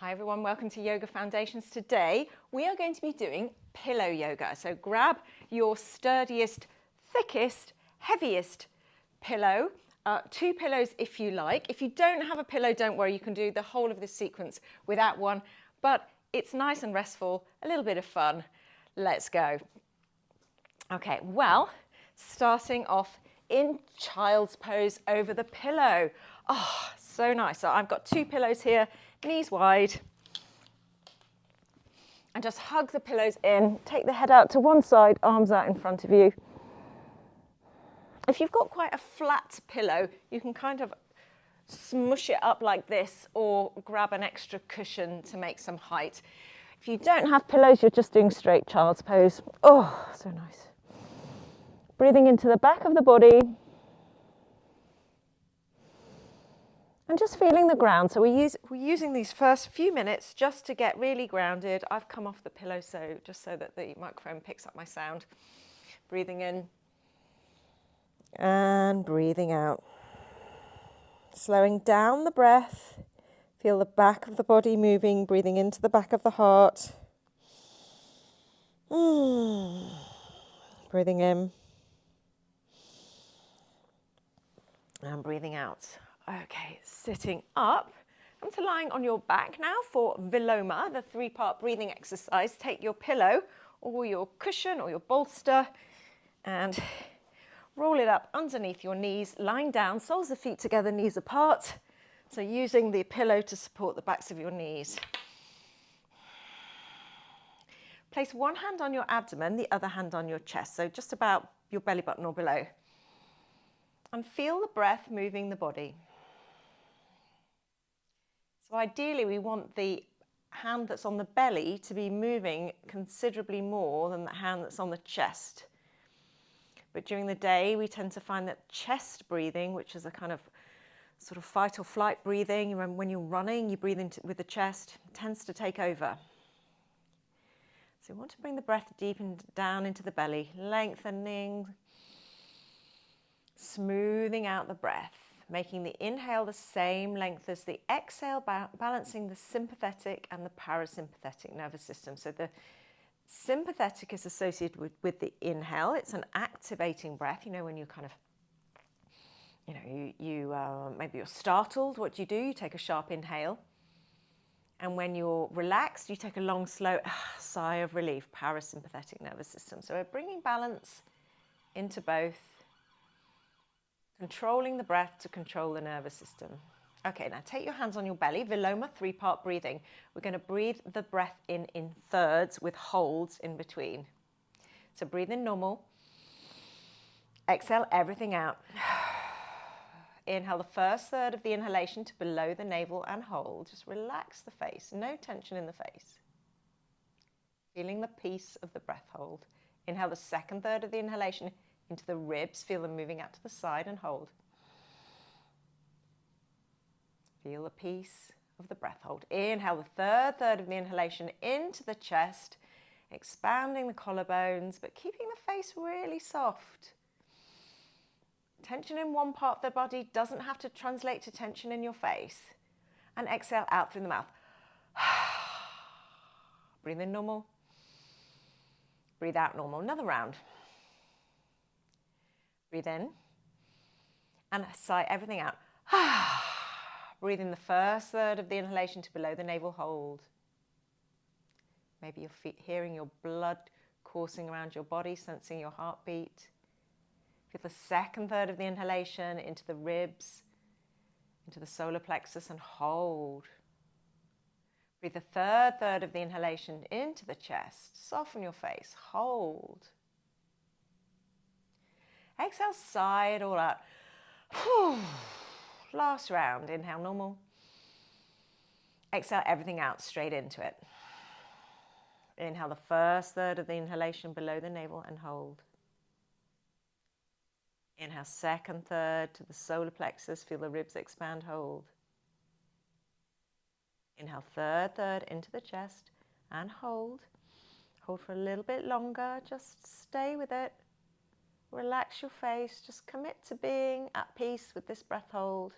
Hi everyone, welcome to Yoga Foundations. Today we are going to be doing pillow yoga. So grab your sturdiest, thickest, heaviest pillow, 2 pillows if you like. If you don't have a pillow, don't worry, you can do the whole of this sequence without one, but it's nice and restful, a little bit of fun. Let's go. Okay, well, starting off in child's pose over the pillow. Oh, so nice. So I've got 2 pillows here, knees wide. And just hug the pillows in, take the head out to one side, arms out in front of you. If you've got quite a flat pillow, you can kind of smush it up like this or grab an extra cushion to make some height. If you don't have pillows, you're just doing straight child's pose. Oh, so nice. Breathing into the back of the body. And just feeling the ground. So we're using these first few minutes just to get really grounded. I've come off the pillow just so that the microphone picks up my sound. Breathing in and breathing out. Slowing down the breath. Feel the back of the body moving, breathing into the back of the heart. Breathing in and breathing out. Okay, sitting up. Come to lying on your back now for Viloma, the 3-part breathing exercise. Take your pillow or your cushion or your bolster and roll it up underneath your knees, lying down, soles of feet together, knees apart. So using the pillow to support the backs of your knees. Place one hand on your abdomen, the other hand on your chest, so just about your belly button or below. And feel the breath moving the body. So ideally we want the hand that's on the belly to be moving considerably more than the hand that's on the chest. But during the day we tend to find that chest breathing, which is a kind of sort of fight or flight breathing, when you're running you breathe with the chest, tends to take over. So we want to bring the breath deep down into the belly, lengthening, smoothing out the breath. Making the inhale the same length as the exhale, balancing the sympathetic and the parasympathetic nervous system. So the sympathetic is associated with the inhale. It's an activating breath. You know, when you kind of, maybe you're startled, what do? You take a sharp inhale. And when you're relaxed, you take a long, slow sigh of relief, parasympathetic nervous system. So we're bringing balance into both. Controlling the breath to control the nervous system. Okay, now take your hands on your belly, Viloma, 3-part breathing. We're going to breathe the breath in thirds with holds in between. So breathe in normal. Exhale everything out. Inhale the first third of the inhalation to below the navel and hold. Just relax the face, no tension in the face. Feeling the peace of the breath hold. Inhale the second third of the inhalation into the ribs, feel them moving out to the side and hold. Feel the peace of the breath hold. Inhale the third third of the inhalation into the chest, expanding the collarbones, but keeping the face really soft. Tension in one part of the body doesn't have to translate to tension in your face. And exhale out through the mouth. Breathe in normal. Breathe out normal. Another round. Breathe in and sigh everything out. Breathe in the first third of the inhalation to below the navel, hold. Maybe you're hearing your blood coursing around your body, sensing your heartbeat. Feel the second third of the inhalation into the ribs, into the solar plexus and hold. Breathe the third third of the inhalation into the chest. Soften your face, hold. Exhale, sigh it all out. Last round, inhale normal. Exhale everything out, straight into it. Inhale the first third of the inhalation below the navel and hold. Inhale second third to the solar plexus, feel the ribs expand, hold. Inhale third third into the chest and hold. Hold for a little bit longer, just stay with it. Relax your face, just commit to being at peace with this breath hold.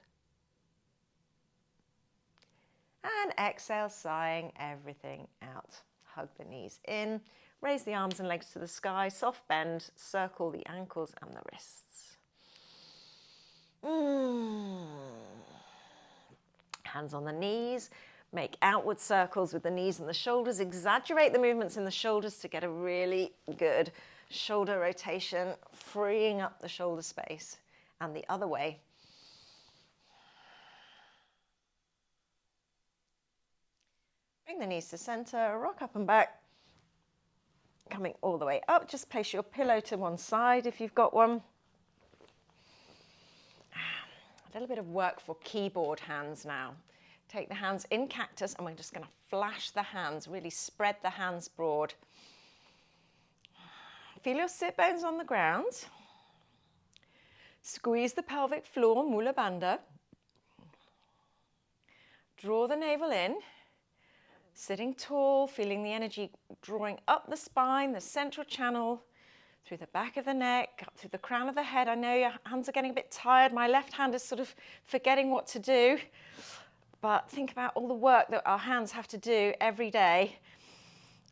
And exhale, sighing everything out. Hug the knees in, raise the arms and legs to the sky, soft bend, circle the ankles and the wrists. Hands on the knees, make outward circles with the knees and the shoulders, exaggerate the movements in the shoulders to get a really good shoulder rotation, freeing up the shoulder space, and the other way. Bring the knees to center, rock up and back, coming all the way up. Just place your pillow to one side if you've got one. A little bit of work for keyboard hands now. Take the hands in cactus and we're just going to flash the hands, really spread the hands broad. Feel your sit bones on the ground. Squeeze the pelvic floor, Mula Bandha. Draw the navel in. Sitting tall, feeling the energy drawing up the spine, the central channel, through the back of the neck, up through the crown of the head. I know your hands are getting a bit tired. My left hand is sort of forgetting what to do. But think about all the work that our hands have to do every day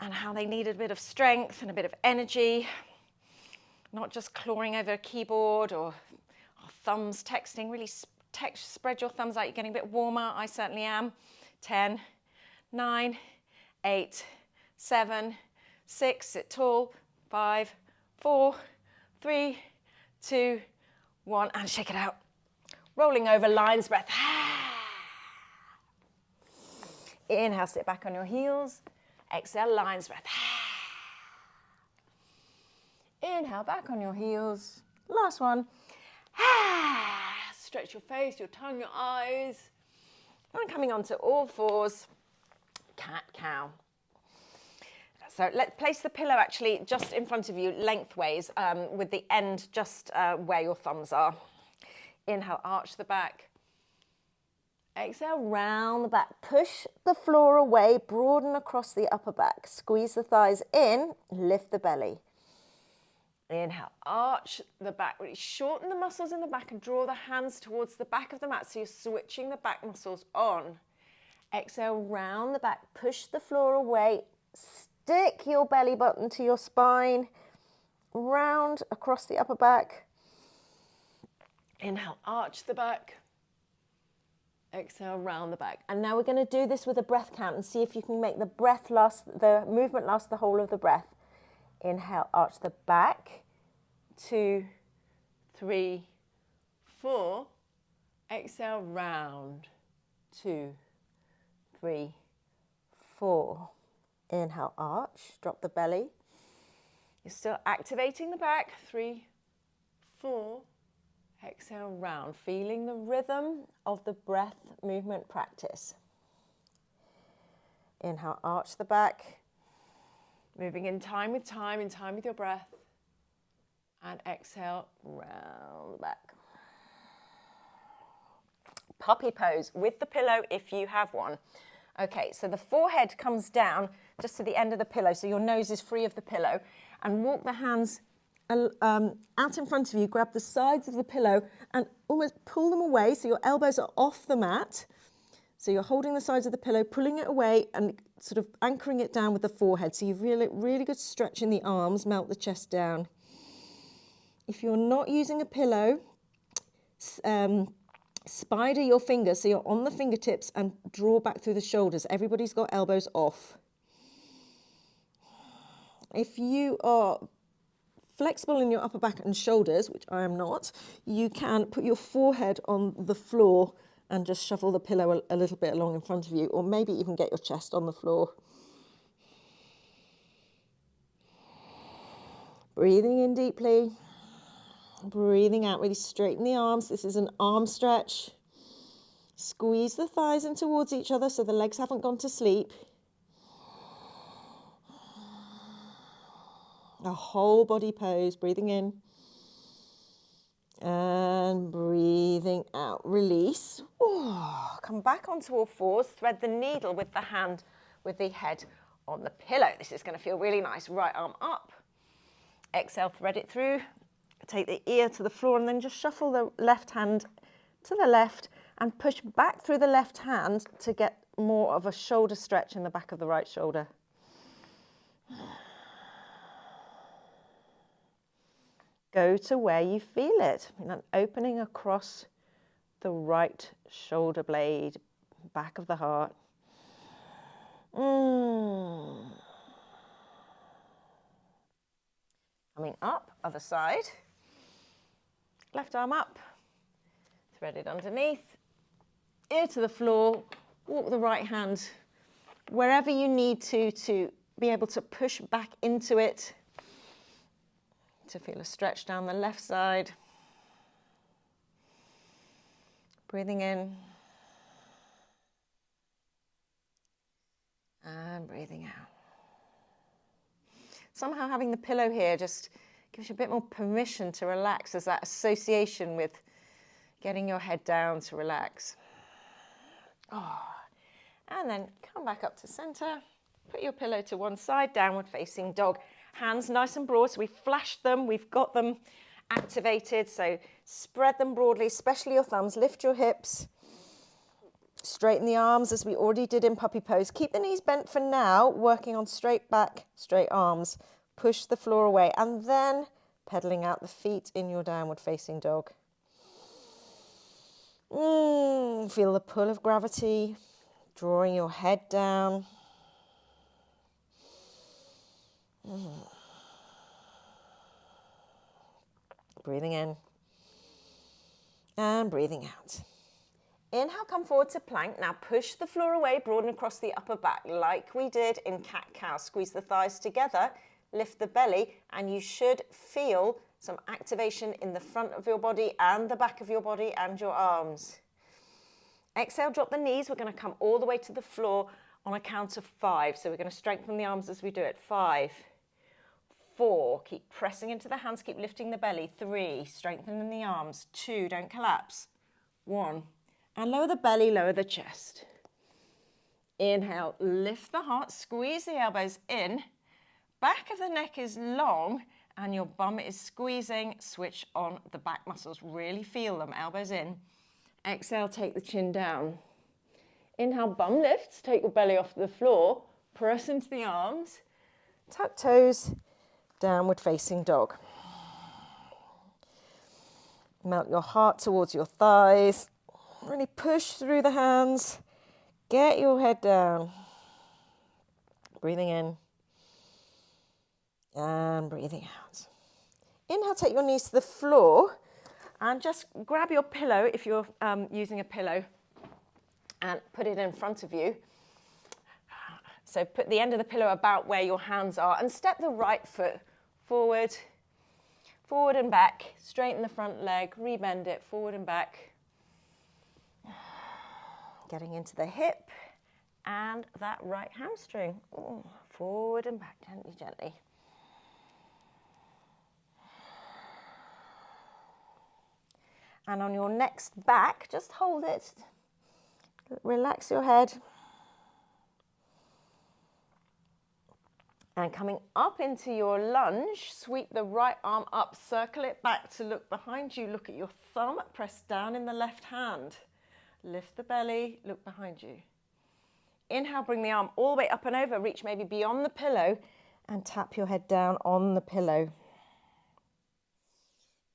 and how they need a bit of strength and a bit of energy. Not just clawing over a keyboard or thumbs texting. Really spread your thumbs out. You're getting a bit warmer. I certainly am. 10. 9, 8, 7, 6, sit tall, 5, 4, 3, 2, 1, and shake it out. Rolling over, lion's breath. Inhale, sit back on your heels. Exhale, lion's breath. Inhale, back on your heels. Last one. Stretch your face, your tongue, your eyes. And coming onto all fours. Cat, cow. So let's place the pillow actually just in front of you lengthways with the end just where your thumbs are. Inhale, arch the back. Exhale, round the back. Push the floor away, broaden across the upper back. Squeeze the thighs in, lift the belly. Inhale, arch the back. Really shorten the muscles in the back and draw the hands towards the back of the mat so you're switching the back muscles on. Exhale, round the back, push the floor away, stick your belly button to your spine, round across the upper back. Inhale, arch the back. Exhale, round the back. And now we're going to do this with a breath count and see if you can make the movement last the whole of the breath. Inhale, arch the back. 2, 3, 4. Exhale, round. 2, 3, 4. Inhale, arch, drop the belly. You're still activating the back. 3, 4. Exhale, round. Feeling the rhythm of the breath movement practice. Inhale, arch the back. Moving in time with your breath. And exhale, round the back. Puppy pose with the pillow if you have one. Okay, so the forehead comes down just to the end of the pillow, so your nose is free of the pillow, and walk the hands out in front of you, grab the sides of the pillow and almost pull them away so your elbows are off the mat. So you're holding the sides of the pillow, pulling it away and sort of anchoring it down with the forehead. So you've really good stretch in the arms, melt the chest down. If you're not using a pillow, spider your fingers so you're on the fingertips and draw back through the shoulders. Everybody's got elbows off. If you are flexible in your upper back and shoulders, which I am not, you can put your forehead on the floor and just shuffle the pillow a little bit along in front of you, or maybe even get your chest on the floor. Breathing in deeply. Breathing out, really straighten the arms. This is an arm stretch. Squeeze the thighs in towards each other so the legs haven't gone to sleep. A whole body pose, breathing in and breathing out. Release. Oh, come back onto all fours. Thread the needle with the hand, with the head on the pillow. This is going to feel really nice. Right arm up. Exhale, thread it through. Take the ear to the floor and then just shuffle the left hand to the left and push back through the left hand to get more of a shoulder stretch in the back of the right shoulder. Go to where you feel it, and opening across the right shoulder blade, back of the heart. Coming up, other side. Left arm up, thread it underneath, ear to the floor, walk the right hand wherever you need to be able to push back into it, to feel a stretch down the left side. Breathing in and breathing out. Somehow having the pillow here just gives you a bit more permission to relax. There's that association with getting your head down to relax. And then come back up to center. Put your pillow to one side, downward facing dog. Hands nice and broad, so we flashed them, we've got them activated, so spread them broadly, especially your thumbs. Lift your hips, straighten the arms as we already did in puppy pose. Keep the knees bent for now, working on straight back, straight arms. Push the floor away, and then pedaling out the feet in your downward facing dog. Feel the pull of gravity, drawing your head down. Breathing in and breathing out. Inhale, come forward to plank. Now push the floor away, broaden across the upper back like we did in cat-cow. Squeeze the thighs together, lift the belly, and you should feel some activation in the front of your body and the back of your body and your arms. Exhale, drop the knees. We're going to come all the way to the floor on a count of 5. So we're going to strengthen the arms as we do it. 5, 4, keep pressing into the hands, keep lifting the belly. 3, strengthening the arms. 2, don't collapse. 1, and lower the belly, lower the chest. Inhale, lift the heart, squeeze the elbows in. Back of the neck is long and your bum is squeezing. Switch on the back muscles, really feel them, elbows in. Exhale, take the chin down. Inhale, bum lifts, take your belly off the floor, press into the arms, tuck toes, downward facing dog. Melt your heart towards your thighs. Really push through the hands. Get your head down. Breathing in and breathing out. Inhale, take your knees to the floor and just grab your pillow if you're using a pillow and put it in front of you. So put the end of the pillow about where your hands are and step the right foot forward, forward and back. Straighten the front leg, rebend it, forward and back. Getting into the hip and that right hamstring. Ooh, forward and back, gently, gently. And on your next back, just hold it. Relax your head. And coming up into your lunge, sweep the right arm up, circle it back to look behind you. Look at your thumb, press down in the left hand. Lift the belly, look behind you. Inhale, bring the arm all the way up and over, reach maybe beyond the pillow and tap your head down on the pillow.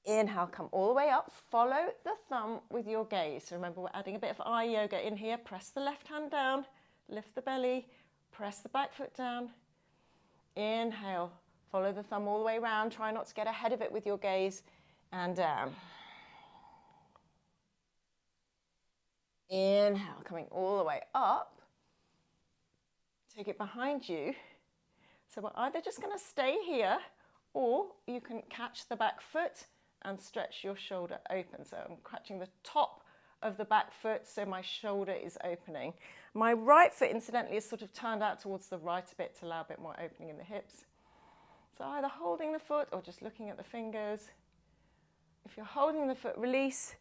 Inhale, come all the way up, follow the thumb with your gaze. So remember, we're adding a bit of eye yoga in here. Press the left hand down, lift the belly, press the back foot down. Inhale, follow the thumb all the way around. Try not to get ahead of it with your gaze and down. Inhale, coming all the way up. Take it behind you. So we're either just going to stay here or you can catch the back foot and stretch your shoulder open. So I'm catching the top of the back foot so my shoulder is opening. My right foot, incidentally, is sort of turned out towards the right a bit to allow a bit more opening in the hips. So either holding the foot or just looking at the fingers. If you're holding the foot, release,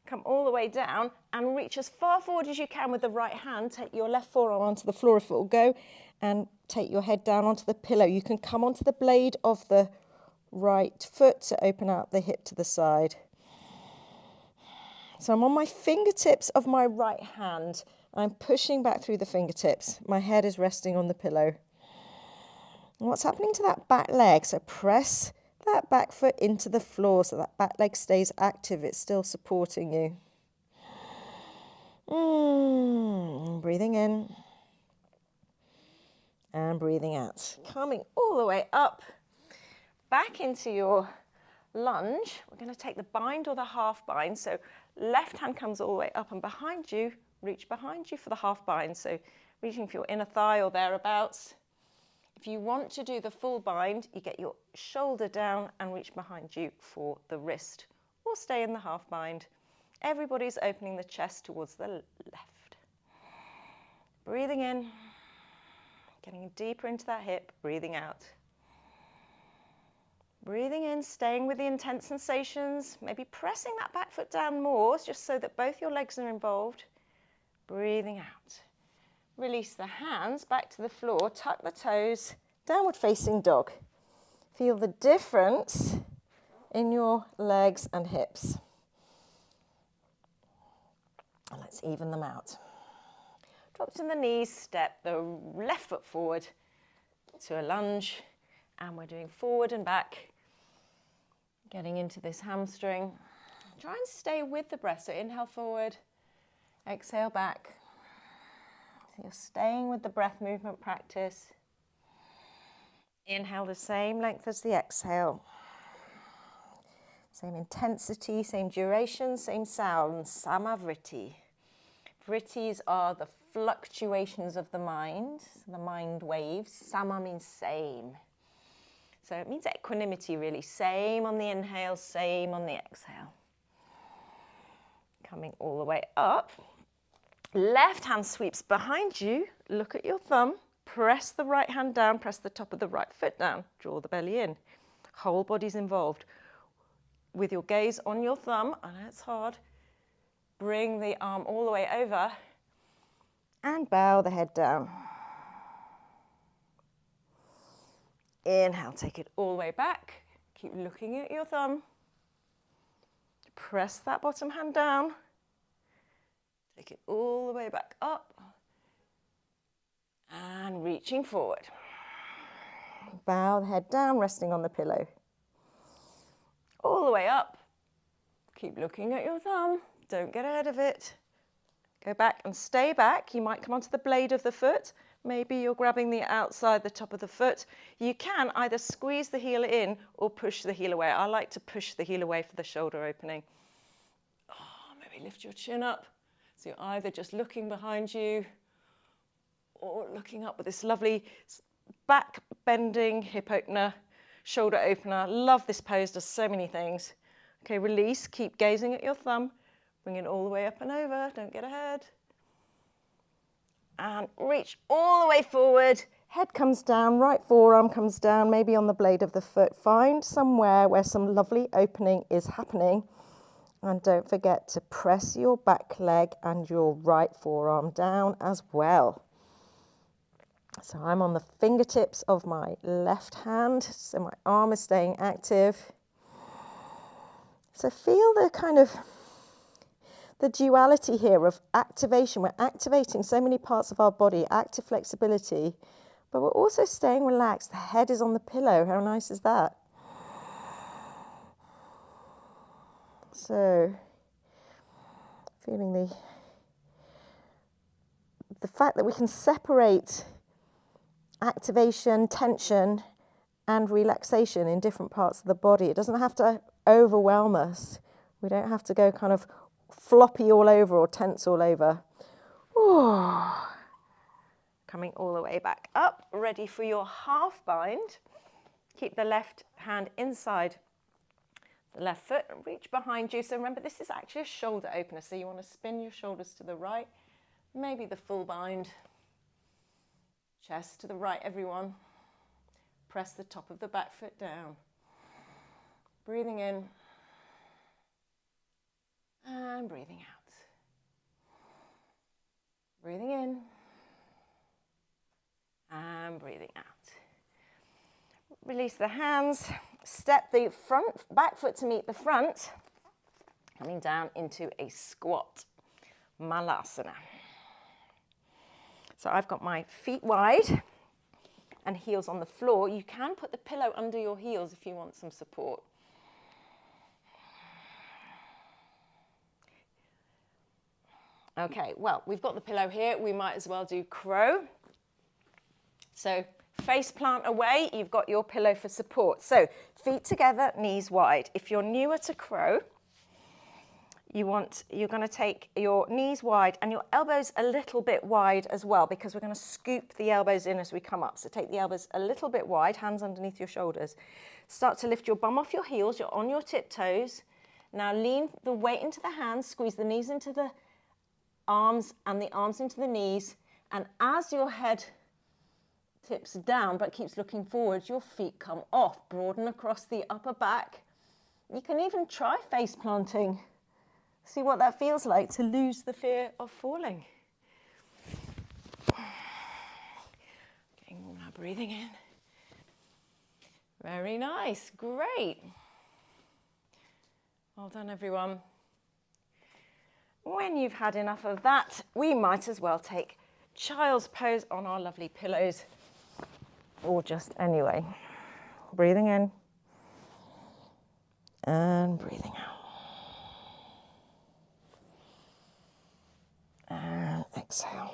come all the way down and reach as far forward as you can with the right hand. Take your left forearm onto the floor if it will go and take your head down onto the pillow. You can come onto the blade of the right foot to open out the hip to the side. So I'm on my fingertips of my right hand I'm pushing back through the fingertips. My head is resting on the pillow. And what's happening to that back leg? So press that back foot into the floor so that back leg stays active. It's still supporting you. Breathing in and breathing out. Coming all the way up, back into your lunge. We're going to take the bind or the half bind. So left hand comes all the way up and behind you. Reach behind you for the half bind. So reaching for your inner thigh or thereabouts. If you want to do the full bind, you get your shoulder down and reach behind you for the wrist, or stay in the half bind. Everybody's opening the chest towards the left. Breathing in, getting deeper into that hip, breathing out. Breathing in, staying with the intense sensations, maybe pressing that back foot down more, just so that both your legs are involved. Breathing out. Release the hands back to the floor, tuck the toes, downward facing dog. Feel the difference in your legs and hips. And let's even them out. Drop to the knees, step the left foot forward to a lunge, and we're doing forward and back, getting into this hamstring. Try and stay with the breath, so inhale forward, exhale back. So you're staying with the breath movement practice. Inhale the same length as the exhale. Same intensity, same duration, same sound. Samavriti. Vrittis are the fluctuations of the mind, the mind waves. Sama means same. So it means equanimity really. Same on the inhale, same on the exhale. Coming all the way up. Left hand sweeps behind you, look at your thumb, press the right hand down, press the top of the right foot down, draw the belly in. Whole body's involved. With your gaze on your thumb, I know it's hard, bring the arm all the way over and bow the head down. Inhale, take it all the way back. Keep looking at your thumb. Press that bottom hand down. Take it all the way back up and reaching forward. Bow the head down, resting on the pillow. All the way up. Keep looking at your thumb. Don't get ahead of it. Go back and stay back. You might come onto the blade of the foot. Maybe you're grabbing the outside, the top of the foot. You can either squeeze the heel in or push the heel away. I like to push the heel away for the shoulder opening. Maybe lift your chin up. So you're either just looking behind you or looking up with this lovely back bending hip opener, shoulder opener. Love this pose, does so many things. Okay, release, keep gazing at your thumb. Bring it all the way up and over, don't get ahead. And reach all the way forward. Head comes down, right forearm comes down, maybe on the blade of the foot. Find somewhere where some lovely opening is happening. And don't forget to press your back leg and your right forearm down as well. So I'm on the fingertips of my left hand, so my arm is staying active. So feel the kind of the duality here of activation. We're activating so many parts of our body, active flexibility, but we're also staying relaxed. The head is on the pillow. How nice is that? So feeling the fact that we can separate activation, tension, and relaxation in different parts of the body. It doesn't have to overwhelm us. We don't have to go kind of floppy all over or tense all over. Ooh. Coming all the way back up, ready for your half bind. Keep the left hand inside the left foot and reach behind you. So remember, this is actually a shoulder opener. So you want to spin your shoulders to the right, maybe the full bind. Chest to the right, everyone. Press the top of the back foot down. Breathing in and breathing out. Breathing in and breathing out. Release the hands. Step the back foot to meet the front. Coming down into a squat. Malasana. So I've got my feet wide and heels on the floor. You can put the pillow under your heels if you want some support. Okay, well, we've got the pillow here. We might as well do crow. So face plant away, you've got your pillow for support. So feet together, knees wide. If you're newer to crow, you're going to take your knees wide and your elbows a little bit wide as well, because we're going to scoop the elbows in as we come up. So take the elbows a little bit wide, hands underneath your shoulders. Start to lift your bum off your heels, you're on your tiptoes. Now lean the weight into the hands, squeeze the knees into the arms and the arms into the knees. And as your head tips down but keeps looking forward, your feet come off, broaden across the upper back. You can even try face planting. See what that feels like to lose the fear of falling. Getting warm now, breathing in. Very nice, great. Well done, everyone. When you've had enough of that, we might as well take child's pose on our lovely pillows, or just anyway. Breathing in and breathing out. And exhale.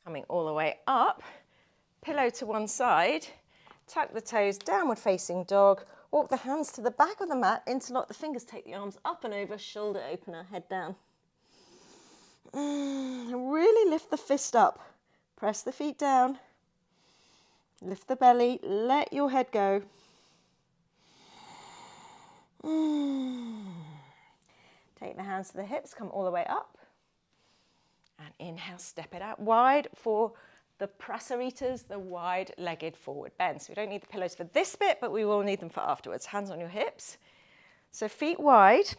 Coming all the way up, pillow to one side, tuck the toes, downward facing dog, walk the hands to the back of the mat, interlock the fingers, take the arms up and over, shoulder opener, head down. Really lift the fist up, press the feet down, lift the belly, let your head go. Take the hands to the hips, come all the way up. And inhale, step it out wide for the prasaritas, the wide-legged forward bend. So we don't need the pillows for this bit, but we will need them for afterwards. Hands on your hips. So feet wide,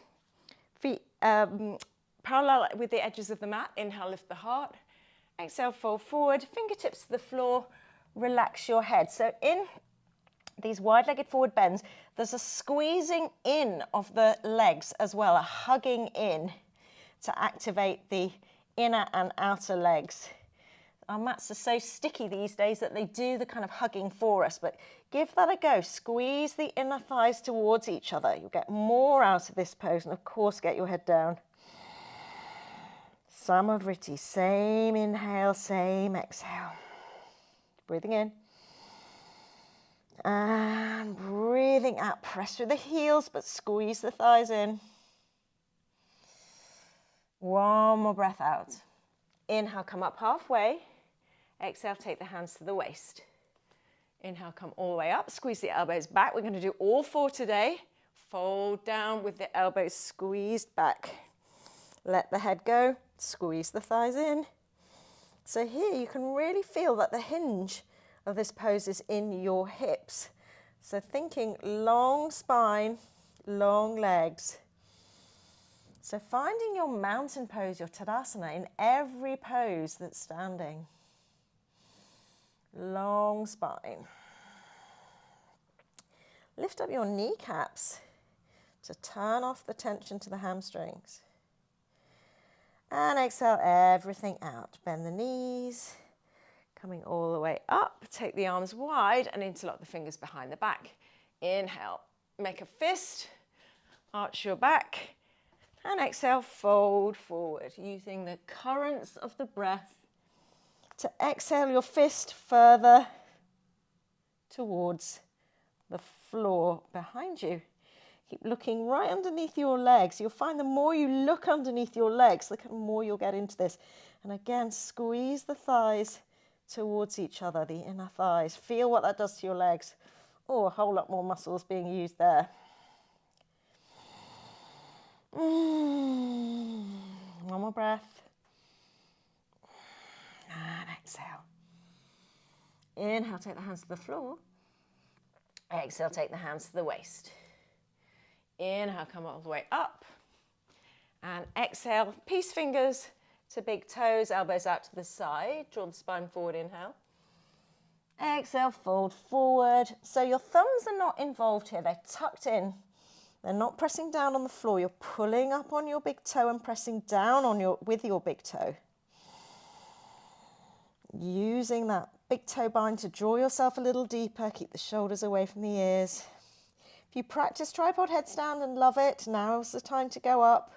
feet parallel with the edges of the mat. Inhale, lift the heart. Exhale, fold forward, fingertips to the floor, relax your head. So in these wide-legged forward bends, there's a squeezing in of the legs as well, a hugging in to activate the inner and outer legs. Our mats are so sticky these days that they do the kind of hugging for us, but give that a go. Squeeze the inner thighs towards each other. You'll get more out of this pose, and of course, get your head down. Samavriti, same inhale, same exhale. Breathing in. And breathing out, press through the heels, but squeeze the thighs in. One more breath out. Inhale, come up halfway. Exhale, take the hands to the waist. Inhale, come all the way up, squeeze the elbows back. We're going to do all four today. Fold down with the elbows squeezed back. Let the head go, squeeze the thighs in. So here you can really feel that the hinge of this pose is in your hips. So thinking long spine, long legs. So finding your mountain pose, your Tadasana, in every pose that's standing. Long spine. Lift up your kneecaps to turn off the tension to the hamstrings. And exhale everything out. Bend the knees. Coming all the way up, take the arms wide and interlock the fingers behind the back. Inhale, make a fist, arch your back, and exhale, fold forward, using the currents of the breath to exhale your fist further towards the floor behind you. Keep looking right underneath your legs. You'll find the more you look underneath your legs, the more you'll get into this. And again, squeeze the thighs towards each other, the inner thighs. Feel what that does to your legs. Oh, a whole lot more muscles being used there. One more breath. And exhale. Inhale, take the hands to the floor. Exhale, take the hands to the waist. Inhale, come all the way up. And exhale, peace fingers to big toes, elbows out to the side. Draw the spine forward, inhale. Exhale, fold forward. So your thumbs are not involved here. They're tucked in They're not pressing down on the floor. You're pulling up on your big toe and pressing down on with your big toe. Using that big toe bind to draw yourself a little deeper. Keep the shoulders away from the ears. If you practice tripod headstand and love it, now's the time to go up.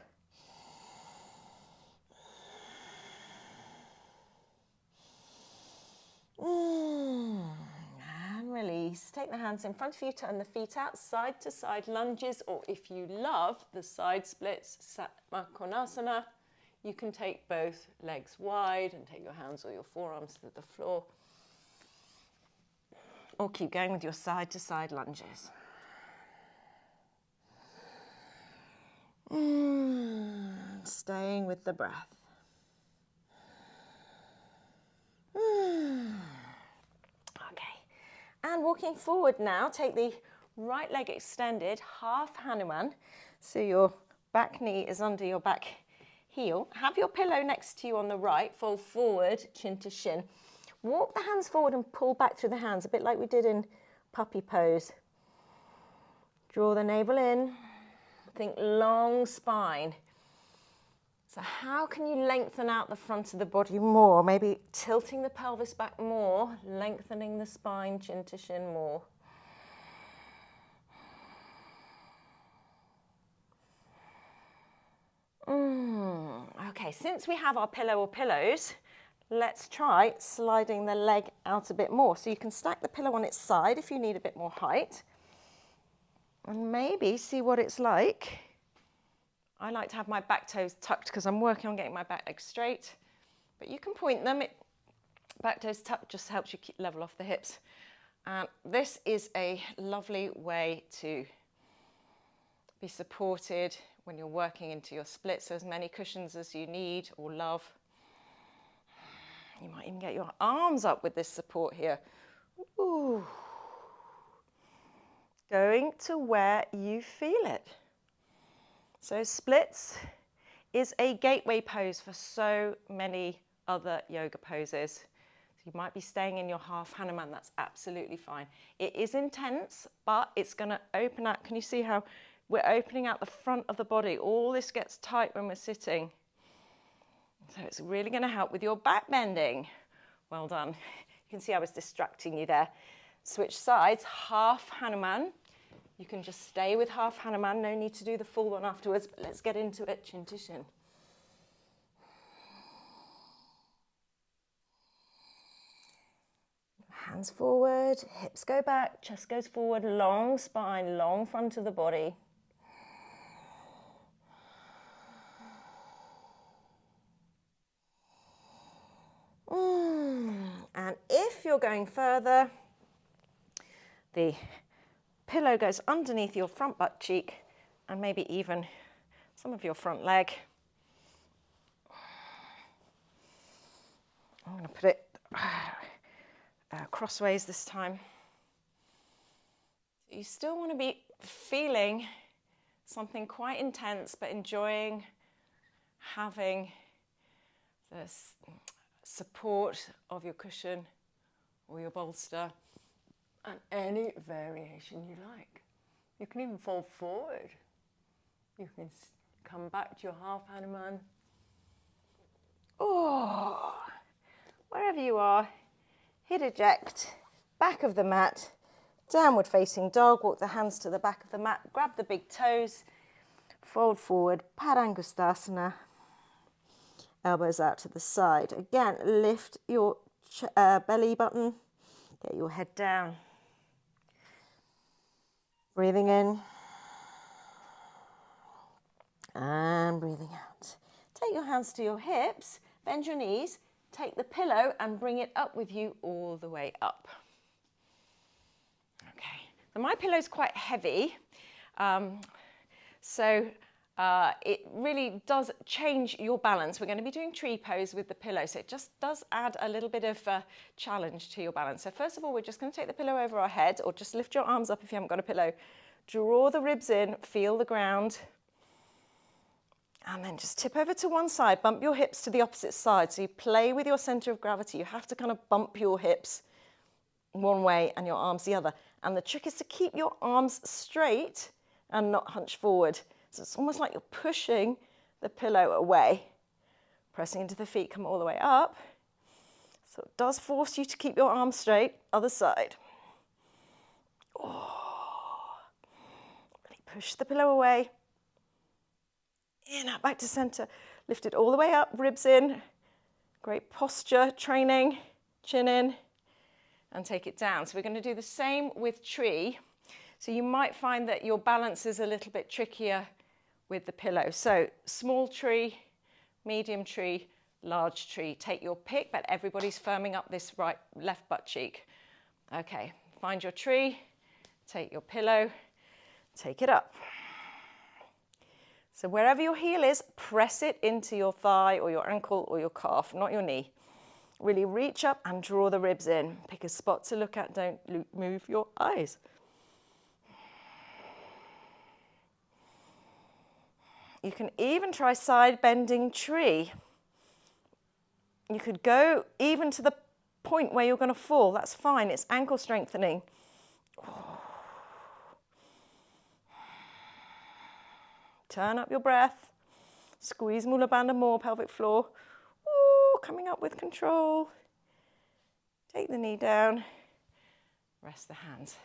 And release. Take the hands in front of you, turn the feet out, side to side lunges, or if you love the side splits, Satma Konasana, you can take both legs wide and take your hands or your forearms to the floor. Or keep going with your side to side lunges. Staying with the breath. Okay, and walking forward now, take the right leg extended, half Hanuman, so your back knee is under your back heel. Have your pillow next to you on the right, fold forward, chin to shin. Walk the hands forward and pull back through the hands, a bit like we did in puppy pose. Draw the navel in, think long spine. So how can you lengthen out the front of the body more? Maybe tilting the pelvis back more, lengthening the spine, chin to shin more. Okay, since we have our pillow or pillows, let's try sliding the leg out a bit more. So you can stack the pillow on its side if you need a bit more height. And maybe see what it's like. I like to have my back toes tucked because I'm working on getting my back leg straight. But you can point them. Back toes tucked just helps you keep level off the hips. And this is a lovely way to be supported when you're working into your splits. So as many cushions as you need or love. You might even get your arms up with this support here. Ooh. Going to where you feel it. So splits is a gateway pose for so many other yoga poses. So you might be staying in your half Hanuman, that's absolutely fine. It is intense, but it's going to open out. Can you see how we're opening out the front of the body? All this gets tight when we're sitting. So it's really going to help with your back bending. Well done. You can see I was distracting you there. Switch sides, half Hanuman. You can just stay with half Hanuman, no need to do the full one afterwards, but let's get into it, chin to shin. Hands forward, hips go back, chest goes forward, long spine, long front of the body. And if you're going further, the pillow goes underneath your front butt cheek and maybe even some of your front leg. I'm going to put it crossways this time. You still want to be feeling something quite intense, but enjoying having the support of your cushion or your bolster. And any variation you like. You can even fold forward. You can come back to your half Hanuman. Oh, wherever you are, hit eject, back of the mat, downward facing dog, walk the hands to the back of the mat, grab the big toes, fold forward, Padangusthasana, elbows out to the side. Again, lift your belly button, get your head down. Breathing in and breathing out. Take your hands to your hips, bend your knees, take the pillow and bring it up with you all the way up. Okay, now my pillow is quite heavy, so it really does change your balance. We're going to be doing tree pose with the pillow, so it just does add a little bit of challenge to your balance. So first of all, we're just going to take the pillow over our head, or just lift your arms up if you haven't got a pillow. Draw the ribs in, feel the ground, and then just tip over to one side, bump your hips to the opposite side. So you play with your center of gravity. You have to kind of bump your hips one way and your arms the other. And the trick is to keep your arms straight and not hunch forward. So it's almost like you're pushing the pillow away. Pressing into the feet, come all the way up. So it does force you to keep your arms straight. Other side. Oh. Really push the pillow away. In, out, back to center. Lift it all the way up, ribs in. Great posture training. Chin in. And take it down. So we're going to do the same with tree. So you might find that your balance is a little bit trickier with the pillow. So small tree, medium tree, large tree. Take your pick, but everybody's firming up this left butt cheek. Okay, find your tree, take your pillow, take it up. So wherever your heel is, press it into your thigh or your ankle or your calf, not your knee. Really reach up and draw the ribs in. Pick a spot to look at, don't move your eyes. You can even try side bending tree. You could go even to the point where you're going to fall. That's fine. It's ankle strengthening. Turn up your breath. Squeeze Mula Bandha more, pelvic floor. Ooh, coming up with control. Take the knee down. Rest the hands.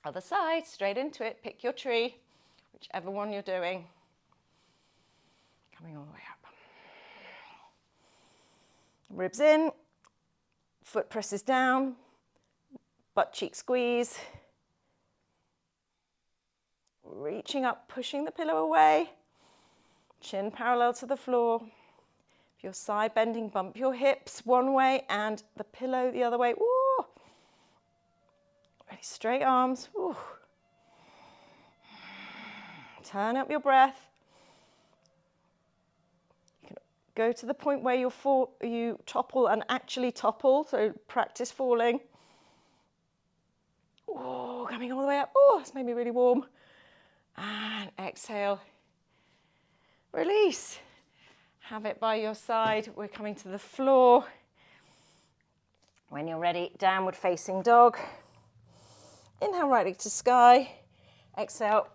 Other side, straight into it. Pick your tree, whichever one you're doing. Coming all the way up. Ribs in, foot presses down, butt cheek squeeze. Reaching up, pushing the pillow away. Chin parallel to the floor. If you're side bending, bump your hips one way and the pillow the other way. Woo! Really straight arms. Woo. Turn up your breath. Go to the point where you topple and actually topple, so practice falling. Oh, coming all the way up. Oh, it's made me really warm. And exhale. Release. Have it by your side. We're coming to the floor. When you're ready, downward facing dog. Inhale, right leg to sky. Exhale,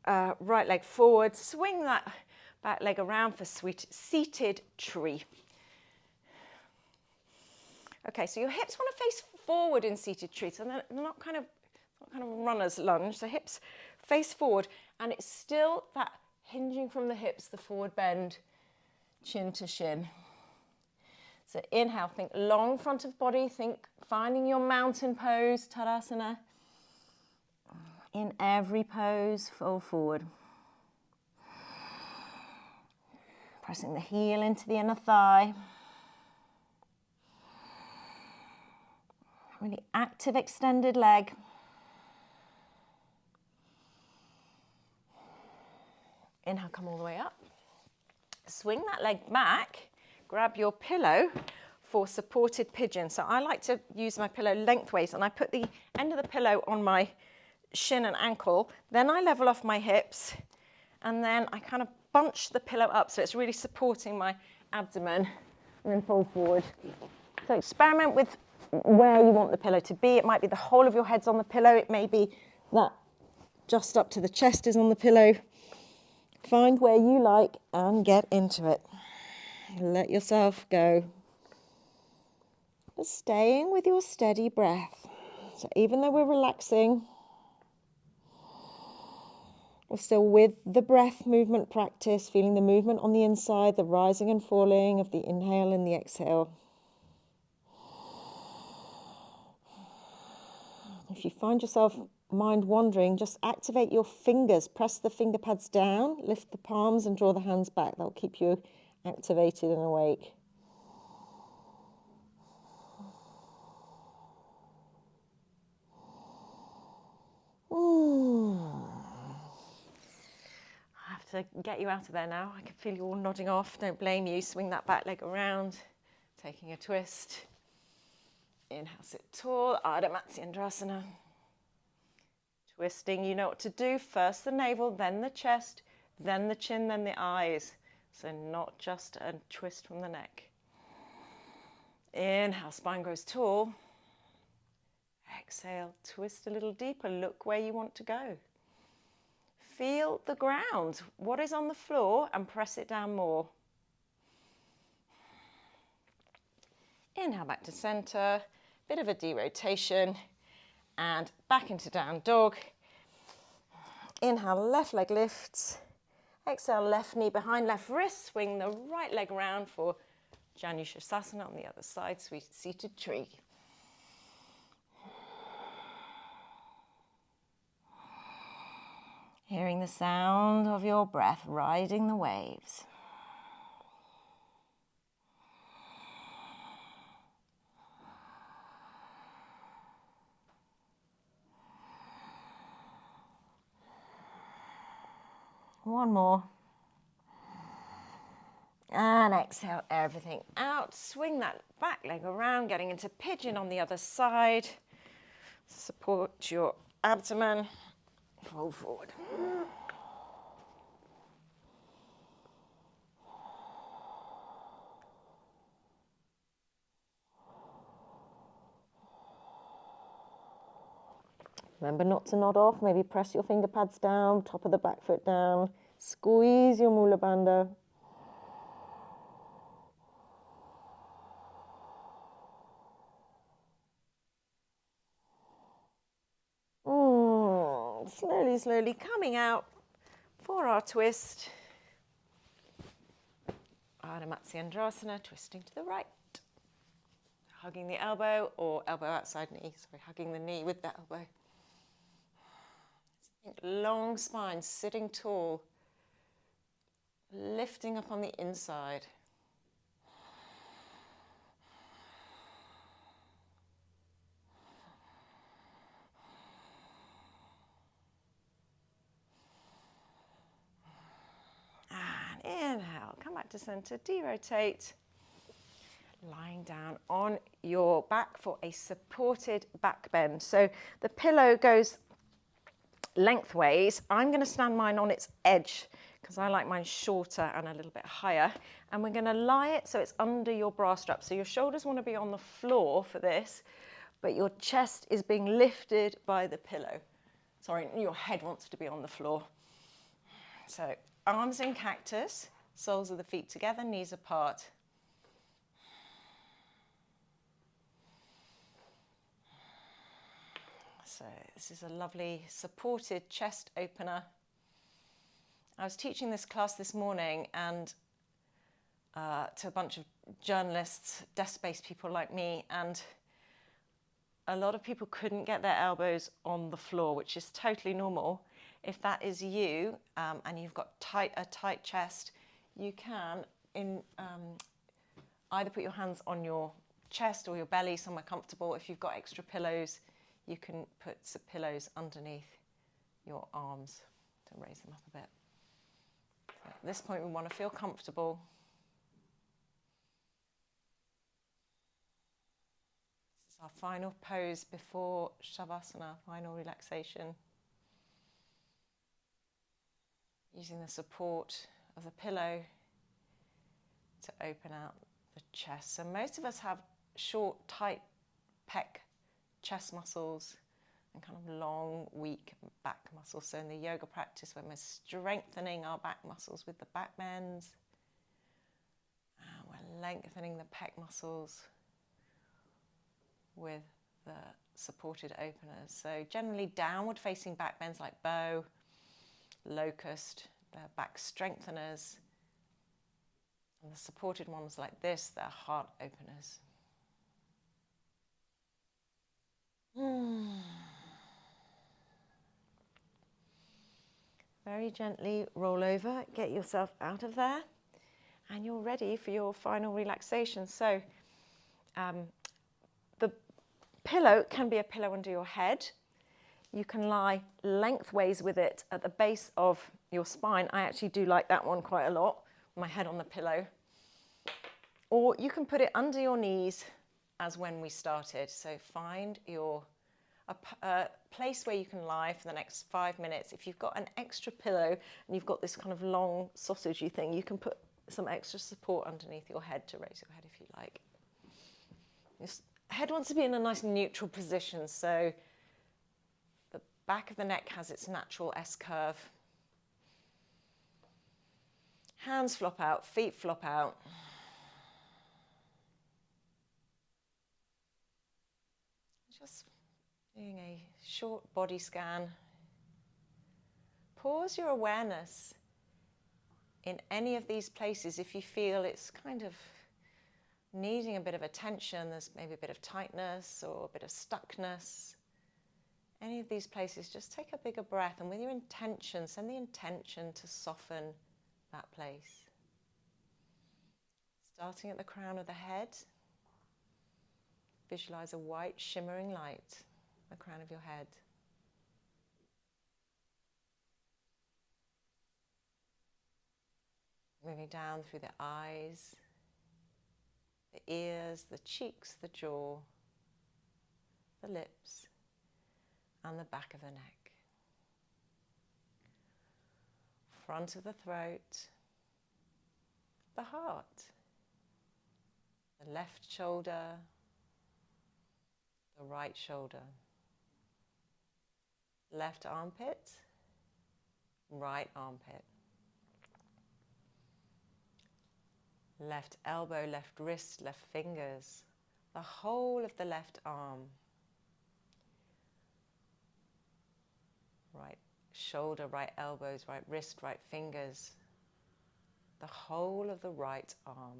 right leg forward. Swing that back leg around for seated tree. Okay, so your hips want to face forward in seated tree, so they're not kind of runner's lunge. So hips face forward, and it's still that hinging from the hips, the forward bend, chin to shin. So inhale, think long front of body, think finding your mountain pose, Tadasana. In every pose, fold forward. Pressing the heel into the inner thigh. Really active extended leg. Inhale, come all the way up. Swing that leg back. Grab your pillow for supported pigeon. So I like to use my pillow lengthways, and I put the end of the pillow on my shin and ankle. Then I level off my hips, and then I kind of bunch the pillow up so it's really supporting my abdomen, and then fold forward. So experiment with where you want the pillow to be. It might be the whole of your head's on the pillow. It may be that just up to the chest is on the pillow. Find where you like and get into it. Let yourself go. But staying with your steady breath. So even though we're relaxing, we're still with the breath movement practice, feeling the movement on the inside, the rising and falling of the inhale and the exhale. If you find yourself mind wandering, just activate your fingers. Press the finger pads down, lift the palms and draw the hands back. That'll keep you activated and awake. I have to get you out of there now. I can feel you all nodding off. Don't blame you. Swing that back leg around, taking a twist. Inhale, sit tall, Ardha Matsyendrasana. Twisting, you know what to do. First the navel, then the chest, then the chin, then the eyes. So not just a twist from the neck. Inhale, spine grows tall. Exhale, twist a little deeper. Look where you want to go. feel the ground. What is on the floor, and press it down more. Inhale back to center, bit of a derotation, and back into down dog. Inhale, left leg lifts. Exhale, left knee behind left wrist. Swing the right leg around for Janushirasana on the other side, sweet seated tree. Hearing the sound of your breath riding the waves. One more. And exhale everything out. Swing that back leg around, getting into pigeon on the other side. Support your abdomen. Fold forward. Remember not to nod off. Maybe press your finger pads down, top of the back foot down. Squeeze your Mula Bandha. Slowly, slowly coming out for our twist. Ardha Matsyendrasana, twisting to the right. Hugging the elbow or elbow outside knee. Sorry, hugging the knee with the elbow. Long spine, sitting tall. Lifting up on the inside. And inhale, come back to center, derotate. Lying down on your back for a supported back bend. So the pillow goes lengthways. I'm going to stand mine on its edge because I like mine shorter and a little bit higher. And we're going to lie it so it's under your bra strap. So your shoulders want to be on the floor for this, but your chest is being lifted by the pillow. Sorry, your head wants to be on the floor. So arms in cactus, soles of the feet together, knees apart. So this is a lovely supported chest opener. I was teaching this class this morning and to a bunch of journalists, desk-based people like me, and a lot of people couldn't get their elbows on the floor, which is totally normal. If that is you and you've got a tight chest, you can either put your hands on your chest or your belly, somewhere comfortable. If you've got extra pillows, you can put some pillows underneath your arms to raise them up a bit. So at this point, we want to feel comfortable. This is our final pose before Shavasana, final relaxation. Using the support of the pillow to open out the chest. So most of us have short, tight pec chest muscles and kind of long, weak back muscles. So in the yoga practice, when we're strengthening our back muscles with the back bends, and we're lengthening the pec muscles with the supported openers. So generally downward facing back bends like bow, locust, they're back strengtheners. And the supported ones like this, they're heart openers. Very gently roll over, get yourself out of there, and you're ready for your final relaxation. So the pillow can be a pillow under your head. You can lie lengthways with it at the base of your spine. I actually do like that one quite a lot, my head on the pillow. Or you can put it under your knees as when we started. So find a place where you can lie for the next 5 minutes. If you've got an extra pillow and you've got this kind of long sausagey thing, you can put some extra support underneath your head to raise your head if you like. Your head wants to be in a nice neutral position, so the back of the neck has its natural S curve. Hands flop out, feet flop out. Just doing a short body scan. Pause your awareness in any of these places if you feel it's kind of needing a bit of attention. There's maybe a bit of tightness or a bit of stuckness. Any of these places, just take a bigger breath, and with your intention, send the intention to soften that place. Starting at the crown of the head, visualize a white shimmering light at the crown of your head. Moving down through the eyes, the ears, the cheeks, the jaw, the lips, and the back of the neck. Front of the throat, the heart, the left shoulder, the right shoulder, left armpit, right armpit, left elbow, left wrist, left fingers, the whole of the left arm, right shoulder, right elbows, right wrist, right fingers, the whole of the right arm.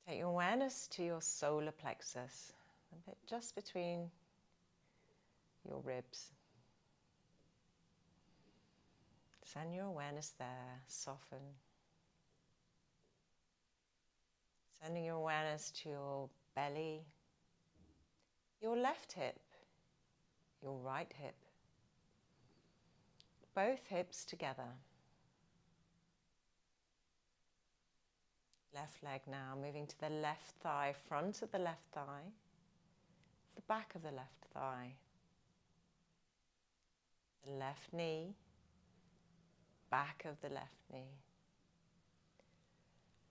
Take your awareness to your solar plexus, a bit just between your ribs. Send your awareness there, soften. Sending your awareness to your belly, your left hip, your right hip, both hips together. Left leg now, moving to the left thigh, front of the left thigh, the back of the left thigh, the left knee, back of the left knee,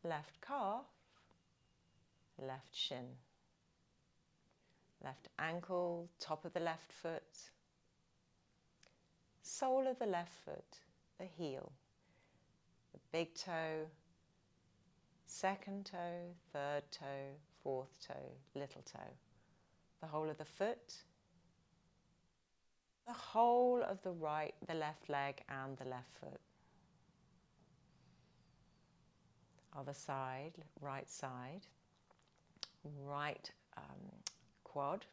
left calf, left shin, left ankle, top of the left foot, sole of the left foot, the heel, the big toe, second toe, third toe, fourth toe, little toe, the whole of the foot, the whole of the left leg and the left foot. Other side, right quad,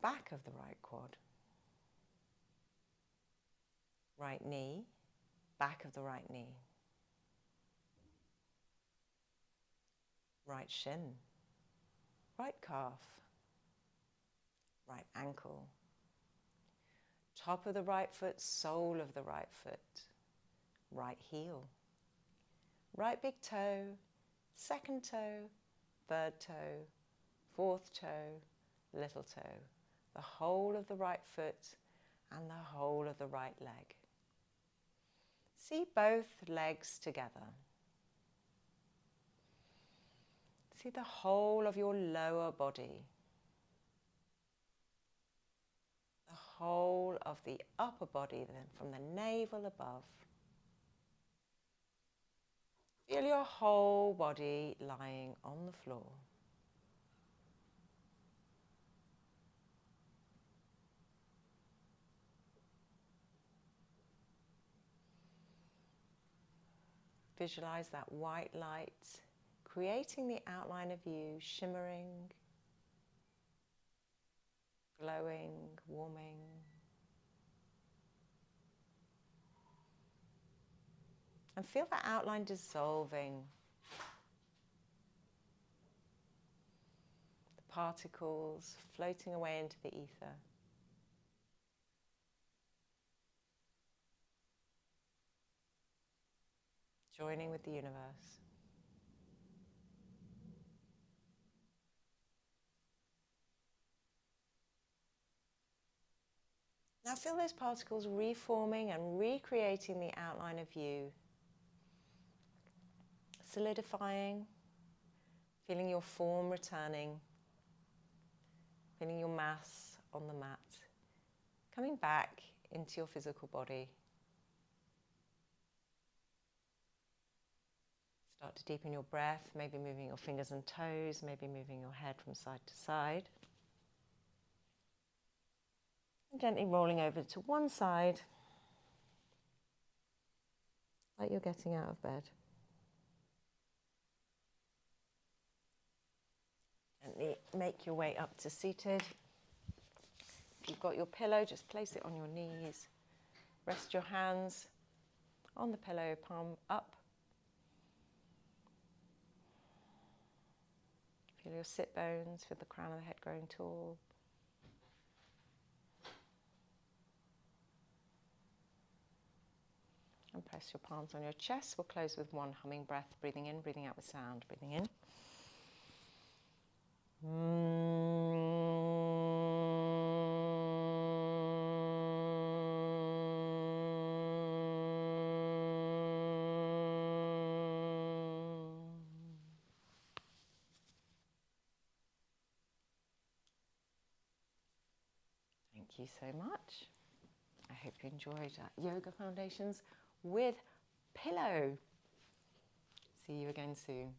back of the right quad, right knee, back of the right knee, right shin, right calf, right ankle, top of the right foot, sole of the right foot, right heel, right big toe, second toe, third toe, fourth toe, little toe, the whole of the right foot and the whole of the right leg. See both legs together. See the whole of your lower body, the whole of the upper body, then from the navel above. Feel your whole body lying on the floor. Visualize that white light creating the outline of you, shimmering, glowing, warming. And feel that outline dissolving. The particles floating away into the ether. Joining with the universe. Now feel those particles reforming and recreating the outline of you. Solidifying, feeling your form returning, feeling your mass on the mat, coming back into your physical body. Start to deepen your breath, maybe moving your fingers and toes, maybe moving your head from side to side. And gently rolling over to one side, like you're getting out of bed. Gently make your way up to seated. If you've got your pillow, just place it on your knees. Rest your hands on the pillow, palm up. Feel your sit bones, feel the crown of the head growing tall. And press your palms on your chest. We'll close with one humming breath, breathing in, breathing out with sound. Breathing in. Thank you so much. I hope you enjoyed Yoga Foundations with Pillow. See you again soon.